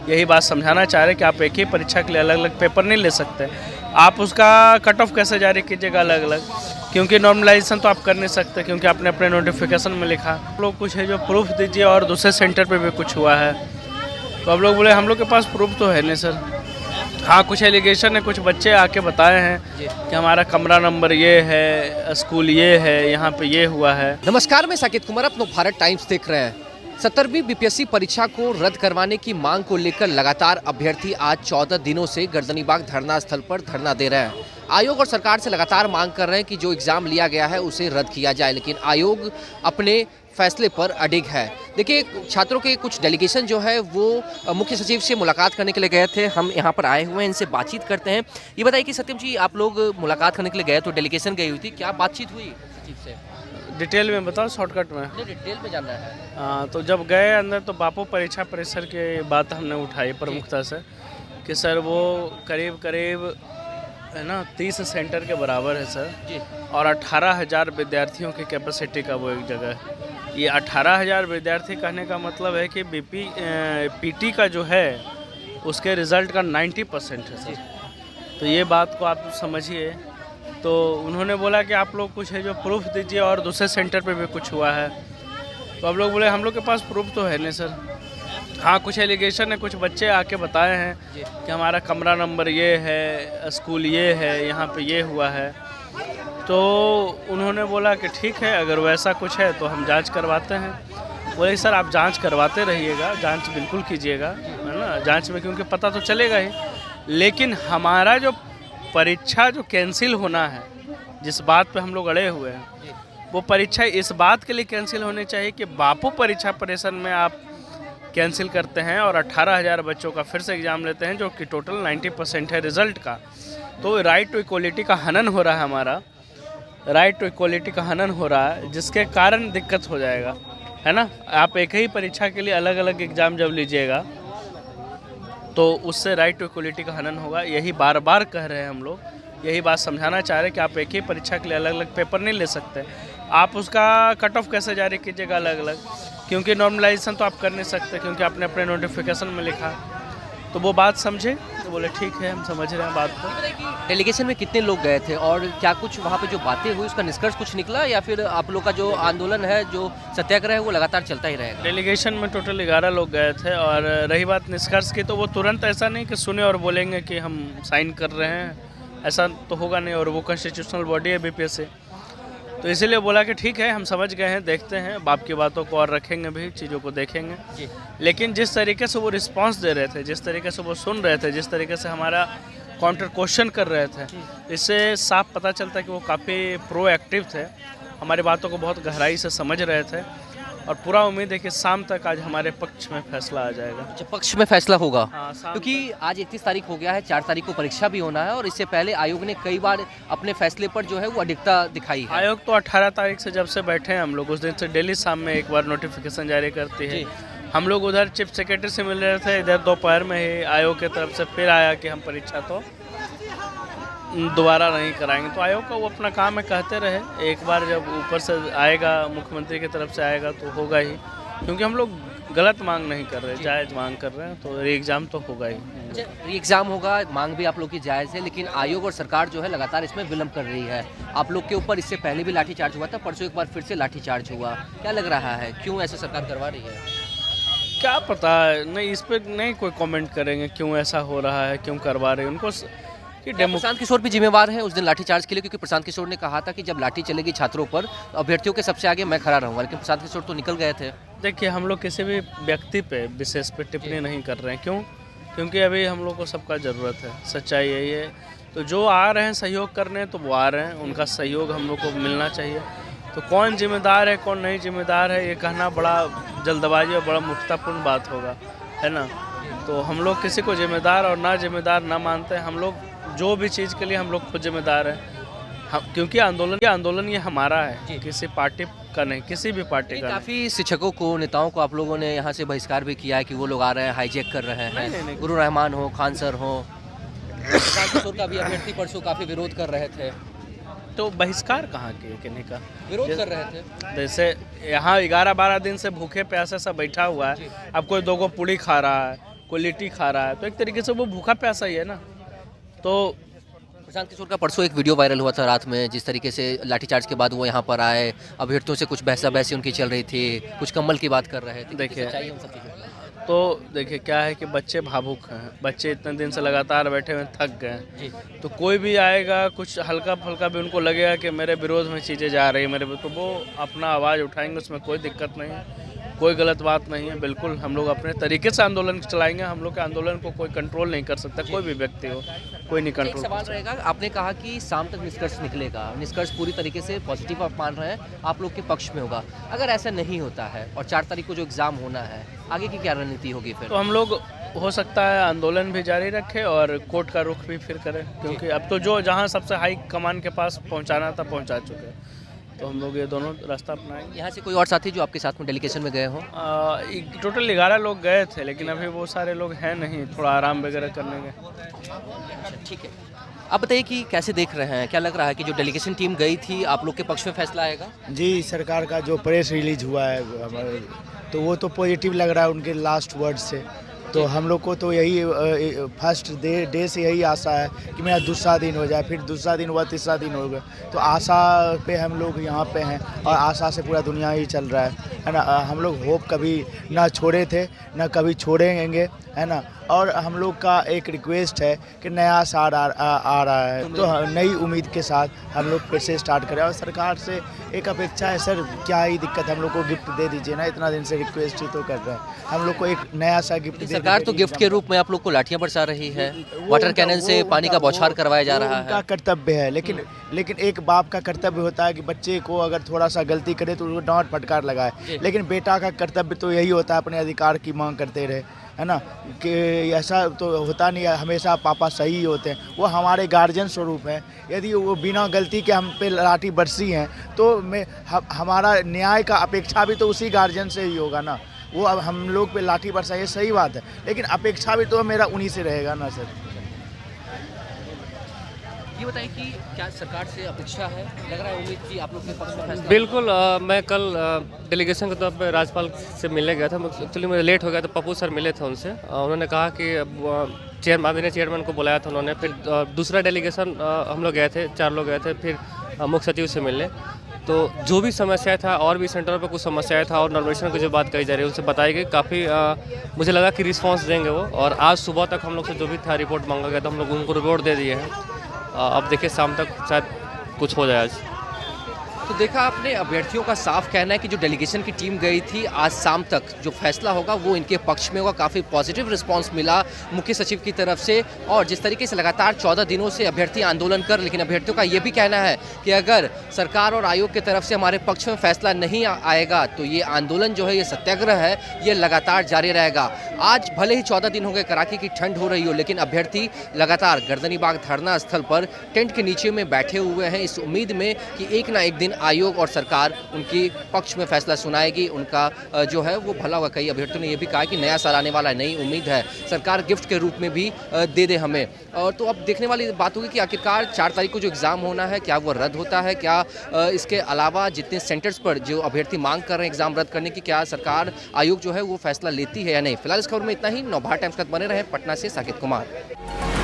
यही बात समझाना चाह रहे हैं कि आप एक ही परीक्षा के लिए अलग अलग पेपर नहीं ले सकते। आप उसका कट ऑफ कैसे जारी कीजिएगा अलग अलग, क्योंकि नॉर्मलाइजेशन तो आप कर नहीं सकते, क्योंकि आपने अपने नोटिफिकेशन में लिखा। हम लोग कुछ है जो प्रूफ दीजिए, और दूसरे सेंटर पे भी कुछ हुआ है तो हम लोग बोले हम लोग के पास प्रूफ तो है नहीं सर। हाँ, कुछ एलिगेशन है, कुछ बच्चे आके बताए हैं कि हमारा कमरा नंबर ये है, स्कूल ये है, यहाँ पे ये हुआ है। नमस्कार, मैं साकेत कुमार, अपनो भारत टाइम्स देख रहे हैं। 17वीं बीपीएससी परीक्षा को रद्द करवाने की मांग को लेकर लगातार अभ्यर्थी आज 14 दिनों से गर्दनीबाग धरना स्थल पर धरना दे रहे हैं। आयोग और सरकार से लगातार मांग कर रहे हैं कि जो एग्ज़ाम लिया गया है उसे रद्द किया जाए, लेकिन आयोग अपने फैसले पर अडिग है। देखिए, छात्रों के कुछ डेलीगेशन जो है वो मुख्य सचिव से मुलाकात करने के लिए गए थे। हम यहाँ पर आए हुए हैं, इनसे बातचीत करते हैं। ये बताइए कि सत्यम जी, आप लोग मुलाकात करने के लिए गए तो डेलीगेशन गई हुई थी, क्या बातचीत हुई सचिव से? डिटेल में बताओ, शॉर्टकट में। नहीं, डिटेल में जानना है। हाँ, तो जब गए अंदर तो बापू परीक्षा परिसर की बात हमने उठाई प्रमुखता से कि सर वो करीब करीब है ना 30 सेंटर के बराबर है सर जी। और 18,000 विद्यार्थियों की कैपेसिटी का वो एक जगह है। ये 18,000 विद्यार्थी कहने का मतलब है कि पीटी का जो है उसके रिज़ल्ट का 90% है सर। तो ये बात को आप समझिए। तो उन्होंने बोला कि आप लोग कुछ है जो प्रूफ दीजिए, और दूसरे सेंटर पे भी कुछ हुआ है तो हम लोग बोले हम लोग के पास प्रूफ तो है नहीं सर। हाँ, कुछ एलिगेशन है, कुछ बच्चे आके बताए हैं कि हमारा कमरा नंबर ये है, स्कूल ये है, यहाँ पे ये हुआ है। तो उन्होंने बोला कि ठीक है, अगर वैसा कुछ है तो हम जांच करवाते हैं। बोले सर आप जांच करवाते रहिएगा, जांच बिल्कुल कीजिएगा, है ना, जांच में क्योंकि पता तो चलेगा ही। लेकिन हमारा जो परीक्षा जो कैंसिल होना है, जिस बात पे हम लोग अड़े हुए हैं, वो परीक्षा इस बात के लिए कैंसिल होनी चाहिए कि बापू परीक्षा परिसर में आप कैंसिल करते हैं और 18,000 बच्चों का फिर से एग्ज़ाम लेते हैं, जो कि टोटल 90% है रिज़ल्ट का। तो राइट टू इक्वलिटी का हनन हो रहा है, हमारा राइट टू इक्वलिटी का हनन हो रहा है, जिसके कारण दिक्कत हो जाएगा, है ना। आप एक ही परीक्षा के लिए अलग अलग एग्ज़ाम जब लीजिएगा तो उससे राइट टू इक्वलिटी का हनन होगा। यही बार बार कह रहे हैं हम लोग, यही बात समझाना चाह रहे हैं कि आप एक ही परीक्षा के लिए अलग अलग पेपर नहीं ले सकते। आप उसका कट ऑफ कैसे जारी कीजिएगा अलग अलग, क्योंकि नॉर्मलाइजेशन तो आप कर नहीं सकते, क्योंकि आपने अपने नोटिफिकेशन में लिखा। तो वो बात समझे तो बोले ठीक है, हम समझ रहे हैं बात को। डेलीगेशन में कितने लोग गए थे और क्या कुछ वहाँ पे जो बातें हुई उसका निष्कर्ष कुछ निकला, या फिर आप लोग का जो आंदोलन है, जो सत्याग्रह है, वो लगातार चलता ही रहेगा? डेलीगेशन में टोटल 11 लोग गए थे, और रही बात निष्कर्ष की, तो वो तुरंत ऐसा नहीं कि सुने और बोलेंगे कि हम साइन कर रहे हैं, ऐसा तो होगा नहीं। और वो कॉन्स्टिट्यूशनल बॉडी है बीपीएससी, तो इसीलिए बोला कि ठीक है, हम समझ गए हैं, देखते हैं, बाप की बातों को और रखेंगे भी, चीज़ों को देखेंगे जी। लेकिन जिस तरीके से वो रिस्पांस दे रहे थे, जिस तरीके से वो सुन रहे थे, जिस तरीके से हमारा काउंटर क्वेश्चन कर रहे थे, इससे साफ पता चलता है कि वो काफ़ी प्रोएक्टिव थे, हमारी बातों को बहुत गहराई से समझ रहे थे। और पूरा उम्मीद है कि शाम तक आज हमारे पक्ष में फैसला आ जाएगा। अच्छा, पक्ष में फैसला होगा? हाँ, क्योंकि आज 31 तारीख हो गया है, 4 तारीख को परीक्षा भी होना है, और इससे पहले आयोग ने कई बार अपने फैसले पर जो है वो अडिगता दिखाई है। आयोग तो 18 तारीख से जब से बैठे हैं हम लोग, उस दिन से डेली शाम में एक बार नोटिफिकेशन जारी करती है। हम लोग उधर चीफ सेक्रेटरी से मिल रहे थे, इधर दोपहर में ही आयोग की तरफ से फिर आया कि हम परीक्षा तो दोबारा नहीं कराएंगे। तो आयोग का वो अपना काम है, कहते रहे। एक बार जब ऊपर से आएगा, मुख्यमंत्री की तरफ से आएगा तो होगा ही, क्योंकि हम लोग गलत मांग नहीं कर रहे, जायज़ मांग कर रहे हैं, तो री एग्ज़ाम तो होगा ही। री एग्ज़ाम होगा, मांग भी आप लोग की जायज़ है, लेकिन आयोग और सरकार जो है लगातार इसमें विलम्ब कर रही है। आप लोग के ऊपर इससे पहले भी लाठीचार्ज हुआ था, परसों एक बार फिर से लाठीचार्ज हुआ। क्या लग रहा है, क्यों ऐसा सरकार करवा रही है? क्या पता है, नहीं, इस पर नहीं कोई कमेंट करेंगे क्यों ऐसा हो रहा है, क्यों करवा रहे हैं उनको। प्रशांत किशोर भी जिम्मेवार है उस दिन लाठीचार्ज के लिए, क्योंकि प्रशांत किशोर ने कहा था कि जब लाठी चलेगी छात्रों पर तो अभ्यर्थियों के सबसे आगे मैं खड़ा रहूंगा, लेकिन प्रशांत किशोर तो निकल गए थे। देखिए, हम लोग किसी भी व्यक्ति पे विशेष पे टिप्पणी नहीं कर रहे हैं। क्यों? क्योंकि अभी हम लोग को सबका ज़रूरत है, सच्चाई यही है। तो जो आ रहे हैं सहयोग करने, तो वो आ रहे हैं, उनका सहयोग हम लोग को मिलना चाहिए। तो कौन जिम्मेदार है, कौन नहीं जिम्मेदार है, ये कहना बड़ा जल्दबाजी और बड़ा मूर्खतापूर्ण बात होगा, है ना। तो हम लोग किसी को जिम्मेदार और ना जिम्मेदार ना मानते हैं। हम लोग जो भी चीज़ के लिए हम लोग खुद जिम्मेदार हैं, हम, क्योंकि आंदोलन ये हमारा है, किसी पार्टी का नहीं, किसी भी पार्टी का। काफ़ी शिक्षकों को, नेताओं को आप लोगों ने यहाँ से बहिष्कार भी किया है कि वो लोग आ रहे हैं, हाईजैक कर रहे हैं। नहीं। गुरु रहमान हो, खान सर हो, प्रशांत किशोर का भी अभ्यर्थी परसों काफ़ी विरोध कर रहे थे। तो बहिष्कार कहाँ किन्हीं का विरोध कर रहे थे? जैसे यहाँ 11-12 दिन से भूखे प्यासे सब बैठा हुआ है, अब कोई 2 पूड़ी खा रहा है, कोई लिट्टी खा रहा है, तो एक तरीके से वो भूखा प्यासा ही है ना। तो प्रशांत किशोर का परसों एक वीडियो वायरल हुआ था रात में, जिस तरीके से लाठीचार्ज के बाद वो यहाँ पर आए, अभ्यर्थियों से कुछ बहसा बहसी उनकी चल रही थी, कुछ कम्बल की बात कर रहे थे। देखिए, सच्चाई है उन सब चीज़ों में? तो देखिए क्या है कि बच्चे भावुक हैं, बच्चे इतने दिन से लगातार बैठे हुए थक गए हैं। जी। तो कोई भी आएगा, कुछ हल्का फुल्का भी उनको लगेगा कि मेरे विरोध में चीज़ें जा रही हैं तो वो अपना आवाज़ उठाएंगे, उसमें कोई दिक्कत नहीं है, कोई गलत बात नहीं है। बिल्कुल हम लोग अपने तरीके से आंदोलन चलाएंगे, हम लोग के आंदोलन को कोई कंट्रोल नहीं कर सकता, कोई भी व्यक्ति हो, कोई नहीं एक कंट्रोल सवाल रहेगा, आपने कहा कि शाम तक निष्कर्ष निकलेगा, निष्कर्ष पूरी तरीके से पॉजिटिव आप मान रहे हैं, आप लोग के पक्ष में होगा। अगर ऐसा नहीं होता है और 4 तारीख को जो एग्ज़ाम होना है, आगे की क्या रणनीति होगी फिर? तो हम लोग हो सकता है आंदोलन भी जारी रखें और कोर्ट का रुख भी फिर करें, क्योंकि अब तो जो जहां सबसे हाई कमान के पास पहुंचाना था पहुंचा चुके हैं, तो हम लोग ये दोनों रास्ता अपनाएंगे। यहाँ से कोई और साथी जो आपके साथ में डेलीगेशन में गए हों? टोटल 11 लोग गए थे, लेकिन अभी वो सारे लोग हैं नहीं, थोड़ा आराम वगैरह करने गए। अच्छा, ठीक है। आप बताइए कि कैसे देख रहे हैं, क्या लग रहा है कि जो डेलीगेशन टीम गई थी, आप लोग के पक्ष में फैसला आएगा? जी, सरकार का जो प्रेस रिलीज हुआ है हमारे, तो वो तो पॉजिटिव लग रहा है उनके लास्ट वर्ड से। तो हम लोग को तो यही फर्स्ट डे से यही आशा है कि मेरा दूसरा दिन हो जाए, फिर दूसरा दिन हुआ, तीसरा दिन हो गया। तो आशा पे हम लोग यहाँ पे हैं और आशा से पूरा दुनिया ही चल रहा है ना। हम लोग होप कभी ना छोड़े थे, ना कभी छोड़ेंगे, है ना। और हम लोग का एक रिक्वेस्ट है कि नया साल आ रहा है, तो नई उम्मीद के साथ हम लोग फिर से स्टार्ट करें। और सरकार से एक अपेक्षा है, सर क्या ही दिक्कत, हम लोग को गिफ्ट दे दीजिए ना, इतना दिन से रिक्वेस्ट ही तो कर रहे हैं, हम लोग को एक नया सा गिफ्ट दे। सरकार तो गिफ्ट के रूप में आप लोग को लाठियां बरसा रही है, वाटर कैनन से पानी का बौछार करवाया जा रहा है। उनका कर्तव्य है, लेकिन एक बाप का कर्तव्य होता है कि बच्चे को अगर थोड़ा सा गलती करे तो उसको डांट फटकार लगाए, लेकिन बेटा का कर्तव्य तो यही होता है अपने अधिकार की मांग करते रहे, है ना। कि ऐसा तो होता नहीं है हमेशा पापा सही होते हैं, वो हमारे गार्जियन स्वरूप है। यदि वो बिना गलती के हम पे लाठी बरसी हैं तो हमारा न्याय का अपेक्षा भी तो उसी गार्जियन से ही होगा ना। वो अब हम लोग पे लाठी बरसाई है, सही बात है, लेकिन अपेक्षा भी तो मेरा उन्हीं से रहेगा ना सर। ये बताइए कि क्या सरकार से अपेक्षा है, लग रहा है उम्मीद की आप लोग के पक्ष में फैसला? बिल्कुल। मैं कल डेलीगेशन के तौर पर राज्यपाल से मिलने गया था, एक्चुअली मुझे लेट हो गया, तो पप्पू सर मिले थे उनसे। उन्होंने कहा कि माननीय चेयरमैन को बुलाया था उन्होंने। फिर दूसरा डेलीगेशन हम लोग गए थे, 4 लोग गए थे, फिर मुख्य सचिव से मिलने। तो जो भी समस्या था और भी सेंटर पर कुछ समस्याएं था और नॉर्मेशन की जो बात कही जा रही है उनसे बताई गई, काफ़ी मुझे लगा कि रिस्पांस देंगे वो। और आज सुबह तक हम लोग से जो भी था रिपोर्ट मांगा गया था, हम लोग उनको रिपोर्ट दे दिए हैं। अब देखिए शाम तक शायद कुछ हो जाए आज। तो देखा आपने, अभ्यर्थियों का साफ कहना है कि जो डेलीगेशन की टीम गई थी, आज शाम तक जो फैसला होगा वो इनके पक्ष में होगा। काफ़ी पॉजिटिव रिस्पांस मिला मुख्य सचिव की तरफ से। और जिस तरीके से लगातार 14 दिनों से अभ्यर्थी आंदोलन कर, लेकिन अभ्यर्थियों का ये भी कहना है कि अगर सरकार और आयोग की तरफ से हमारे पक्ष में फैसला नहीं आएगा तो ये आंदोलन जो है, ये सत्याग्रह है, ये लगातार जारी रहेगा। आज भले ही 14 दिन हो गए, कड़ाके की ठंड हो रही हो, लेकिन अभ्यर्थी लगातार गर्दनीबाग धरना स्थल पर टेंट के नीचे में बैठे हुए हैं, इस उम्मीद में कि एक ना एक दिन आयोग और सरकार उनकी पक्ष में फैसला सुनाएगी, उनका जो है वो भला होगा। कई अभ्यर्थियों ने यह भी कहा कि नया साल आने वाला है, नई उम्मीद है, सरकार गिफ्ट के रूप में भी दे दे हमें। और तो अब देखने वाली बात होगी कि आखिरकार 4 तारीख को जो एग्ज़ाम होना है, क्या वो रद्द होता है, क्या इसके अलावा जितने सेंटर्स पर जो अभ्यर्थी मांग कर रहे हैं एग्ज़ाम रद्द करने की, क्या सरकार आयोग जो है वो फैसला लेती है या नहीं। फिलहाल इस खबर में इतना ही। नवभारत टाइम्स के साथ बने रहे पटना से साकेत कुमार।